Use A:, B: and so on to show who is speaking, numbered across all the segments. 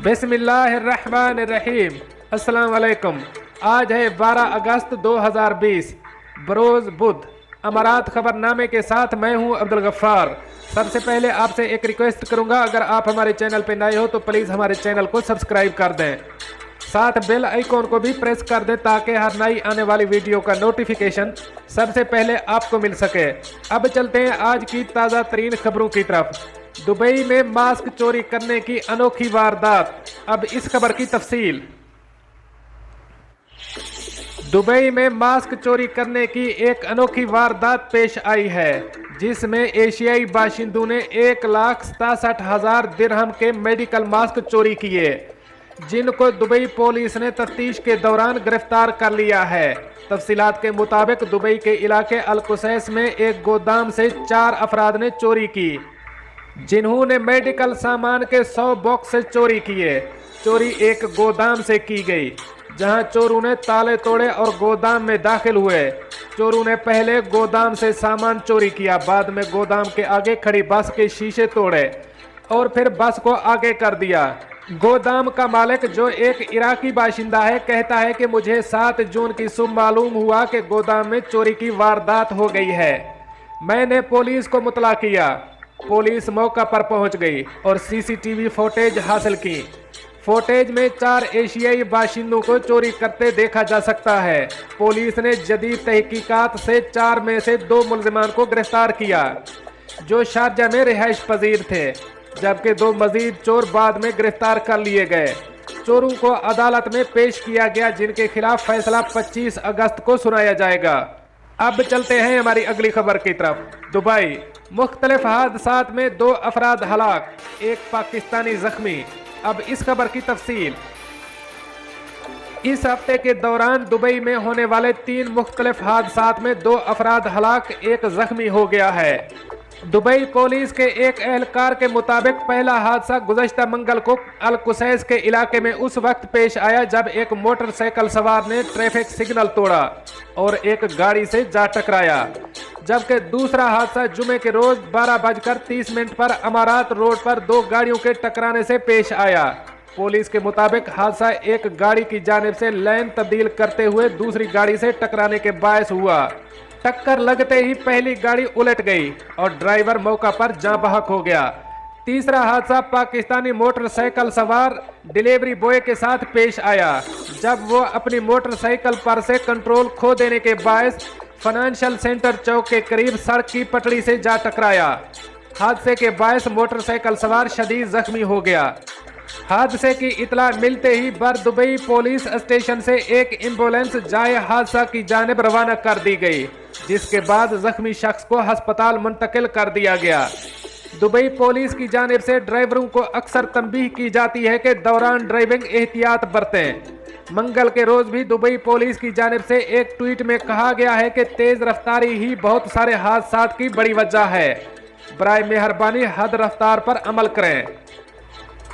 A: बिस्मिल्लाहिर्रहमानिर्रहीम। अस्सलाम वालेकुम। आज है 12 अगस्त 2020 बरोज़ बुध। अमारात खबरनामे के साथ मैं हूं अब्दुल गफ्फार। सबसे पहले आपसे एक रिक्वेस्ट करूंगा, अगर आप हमारे चैनल पर नए हो तो प्लीज़ हमारे चैनल को सब्सक्राइब कर दें, साथ बेल आइकॉन को भी प्रेस कर दें ताकि हर नई आने वाली वीडियो का नोटिफिकेशन सबसे पहले आपको मिल सके। अब चलते हैं आज की ताज़ा तरीन खबरों की तरफ। दुबई में मास्क चोरी करने की अनोखी वारदात। अब इस खबर की तफसील। दुबई में मास्क चोरी करने की एक अनोखी वारदात पेश आई है, जिसमें एशियाई बाशिंदों ने 1,67,000 दिरहम के मेडिकल मास्क चोरी किए, जिनको दुबई पुलिस ने तफ्तीश के दौरान गिरफ्तार कर लिया है। तफसीलात के मुताबिक दुबई के इलाके अल-कुसैस में एक गोदाम से 4 अफराद ने चोरी की, जिन्होंने मेडिकल सामान के 100 बॉक्स चोरी किए। चोरी एक गोदाम से की गई, जहां चोरों ने ताले तोड़े और गोदाम में दाखिल हुए। चोरों ने पहले गोदाम से सामान चोरी किया, बाद में गोदाम के आगे खड़ी बस के शीशे तोड़े और फिर बस को आगे कर दिया। गोदाम का मालिक, जो एक इराकी बाशिंदा है, कहता है कि मुझे 7 जून की सुबह मालूम हुआ कि गोदाम में चोरी की वारदात हो गई है। मैंने पुलिस को मुतला किया। पुलिस मौका पर पहुंच गई और सीसीटीवी फुटेज हासिल की। फुटेज में 4 एशियाई बाशिंदों को चोरी करते देखा जा सकता है। पुलिस ने जदीद तहकीकात से 4 में से 2 मुलजिमान को गिरफ्तार किया, जो शारजा में रिहाइश पजीर थे, जबकि 2 मजीद चोर बाद में गिरफ्तार कर लिए गए। चोरों को अदालत में पेश किया गया, जिनके खिलाफ फैसला 25 अगस्त को सुनाया जाएगा। अब चलते हैं हमारी अगली खबर की तरफ। दुबई मुख्तलिफ हादसात में 2 अफराद हलाक, 1 पाकिस्तानी जख्मी। अब इस खबर की तफसील। इस हफ्ते के दौरान दुबई में होने वाले 3 मुख्तलिफ हादसात में 2 अफराद हलाक, 1 जख्मी हो गया है। दुबई पुलिस के एक एहलकार के मुताबिक पहला हादसा गुज़श्ता मंगल को अल-कुसैस के इलाके में उस वक्त पेश आया जब एक मोटरसाइकिल सवार ने ट्रैफिक सिग्नल तोड़ा और एक गाड़ी से जा टकराया, जबकि दूसरा हादसा जुमे के रोज 12:30 पर अमारात रोड पर 2 गाड़ियों के टकराने से पेश आया। पुलिस के मुताबिक हादसा एक गाड़ी की जानिब से लेन तब्दील करते हुए दूसरी गाड़ी से टकराने के बायस हुआ। टक्कर लगते ही पहली गाड़ी उलट गई और ड्राइवर मौका पर जाँ बहक हो गया। तीसरा हादसा पाकिस्तानी मोटरसाइकिल सवार डिलीवरी बॉय के साथ पेश आया, जब वो अपनी मोटरसाइकिल पर से कंट्रोल खो देने के बायस फाइनेंशियल सेंटर चौक के करीब सड़क की पटड़ी से जा टकराया। हादसे के बायस मोटरसाइकिल सवार शदीद जख्मी हो गया। हादसे की इतला मिलते ही बर दुबई पुलिस स्टेशन से एक एम्बुलेंस जाए हादसा की जानिब रवाना कर दी गई, जिसके बाद जख्मी शख्स को अस्पताल मुंतकिल कर दिया गया। दुबई पुलिस की जानिब से ड्राइवरों को अक्सर तंबीह की जाती है कि दौरान ड्राइविंग एहतियात बरतें। मंगल के रोज भी दुबई पुलिस की जानिब से एक ट्वीट में कहा गया है कि तेज रफ्तारी ही बहुत सारे हादसात की बड़ी वजह है। बराए मेहरबानी हद रफ्तार पर अमल करें।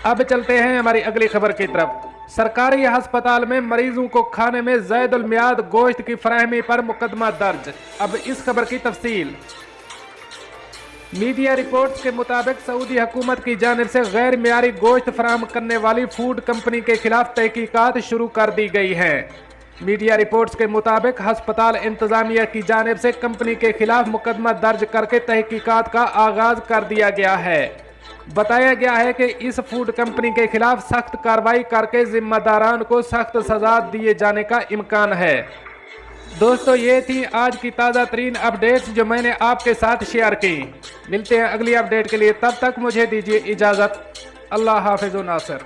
A: अब चलते हैं हमारी अगली खबर की तरफ। सरकारी अस्पताल में मरीजों को खाने में ज़ैदुल मियाद गोश्त की फराहमी पर मुकदमा दर्ज। अब इस खबर की तफसील। मीडिया रिपोर्ट्स के मुताबिक सऊदी हुकूमत की जानिब से गैर मियारी गोश्त फराहम करने वाली फूड कंपनी के खिलाफ तहकीकात शुरू कर दी गई हैं। मीडिया रिपोर्ट्स के मुताबिक अस्पताल इंतजामिया की जानिब से कंपनी के खिलाफ मुकदमा दर्ज करके तहकीकात का आगाज कर दिया गया है। बताया गया है कि इस फूड कंपनी के खिलाफ सख्त कार्रवाई करके जिम्मेदारान को सख्त सजा दिए जाने का इम्कान है। दोस्तों, ये थी आज की ताज़ा तरीन अपडेट्स जो मैंने आपके साथ शेयर की। मिलते हैं अगली अपडेट के लिए, तब तक मुझे दीजिए इजाज़त। अल्लाह हाफिज़ नासिर।